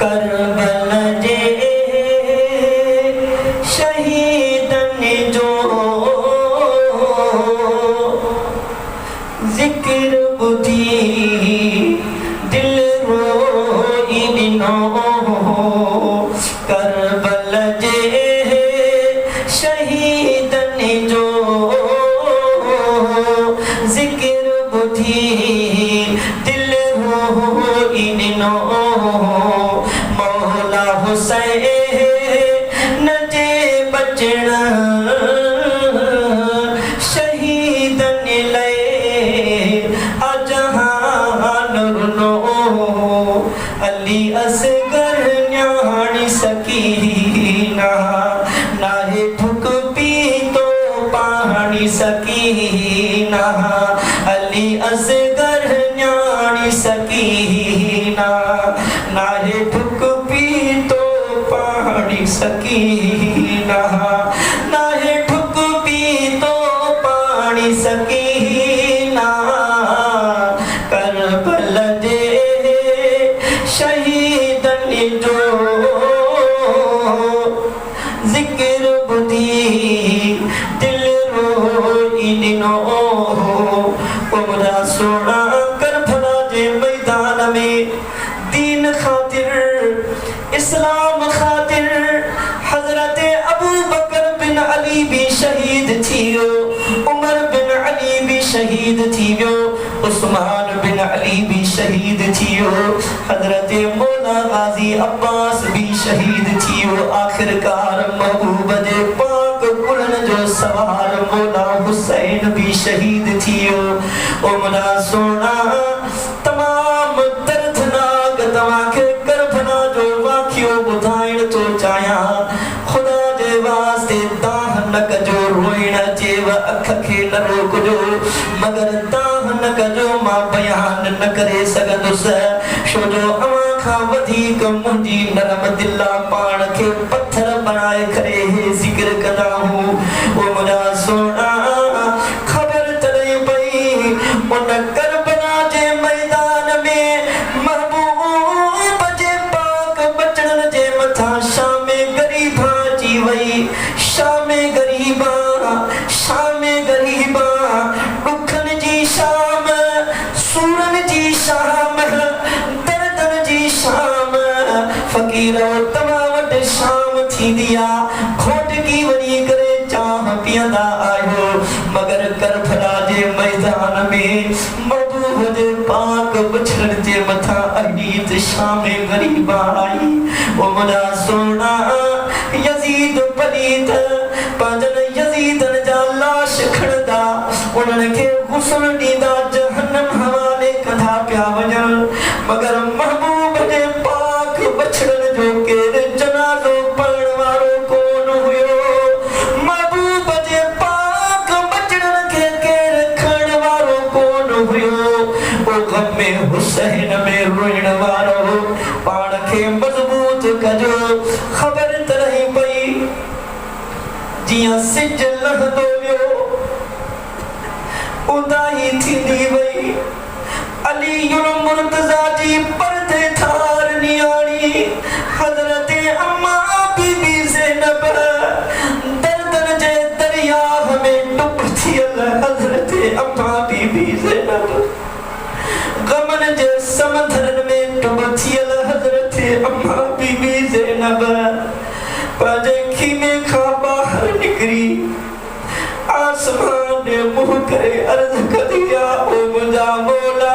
करबल जे शहीदन जो जिक्र बुधी दिल रोई दिनो करबल जे शहीदन जो जिक्र बुधी दिल रोई दिनो मौला हुसैन जे बचण शहीदन लए अजहान रुनो अली असगर न्याणी सकीना नाहे ठुक पी तो पानी सकीना अली असगर न्याणी सकीना नाहे ठुक पी तो पानी सकीना नाहे ठुक पी तो पानी सकीना करबल जे शहीदन जो जिक्र बुधी दिल रोई दिनो उमरा सोना करबला जे मैदान में दीन खातिर इस्लाम खातिर हजरत अबू बकर बिन अली भी शहीद थियो उमर बिन अली भी शहीद थियो उस्मान बिन अली भी शहीद थियो हजरत मौला गाजी अब्बास भी शहीद थियो आखिरकार महबूब जे पाक कुलन जो सवार मौला हुसैन भी शहीद थियो उमरा सोना तमाम दर्दनाक तवाखे करबला जो वाक़ियो बुधाइण तो चाया खुदा जे वास्ते दाह न कजो रोइण जेव अख खे न रोकजो मगर दाह न कजो मां बयान न करे सघंदुसि छो जो अवां खां वधीक मुंहिंजी नरम दिला पाण खे पत्थर बनाए करे ज़िक्र कंदा हूं ओ मुंहिंजा सोना ख़बर तॾहिं पई उन करबला जे मैदान में महबूब जे पाक बचड़न जे मथां शाम गरीबा अची वई शाम गरीबा दुखन जी शाम सूरन जी शाम दर्दन जी शाम फकीरो तव्हां वटि शाम थींदी आ खोटकी वञी करे चाह पीअंदा आहियो मगर करबला जे मैदान में महबूब जे पाक बचड़न जे मथां अहीत शाम गरीबा आई ओ मुंहिंजा सोना यजीद पलीत पंहिंजन यजीदन जा लाश खणंदा उन्हनि खे गुस्ल ॾींदा जहन्नम हवाले कंदा पिया वञनि मगर महबूब जे पाक बचड़न जो केरु जनाज़ो पढ़ण वारो कोन हुयो महबूब जे पाक बचड़न खे केरु खणण वारो कोन हुयो ओ गम में हुसैन में रोइण वारो पाण खे मज़बूत कजो ख़बर तॾहिं पई जियां सिज लहंदो वियो उदाही थींदी वई अलीयुल मुर्तज़ा जी पर्दे थार नियाणी हज़रत अम्मा बीबी ज़ैनब दर्दन जे दरिया में डुब थियल हज़रत अम्मा बीबी ज़ैनब गमन जे समंदरन में डुब थियल हज़रत अम्मा बीबी ज़ैनब पंहिंजे खीमे खां ॿाहिर निकिरी आसमान ॾे मुंहुं करे अर्ज़ कंदी आ ओ मुंहिंजा मौला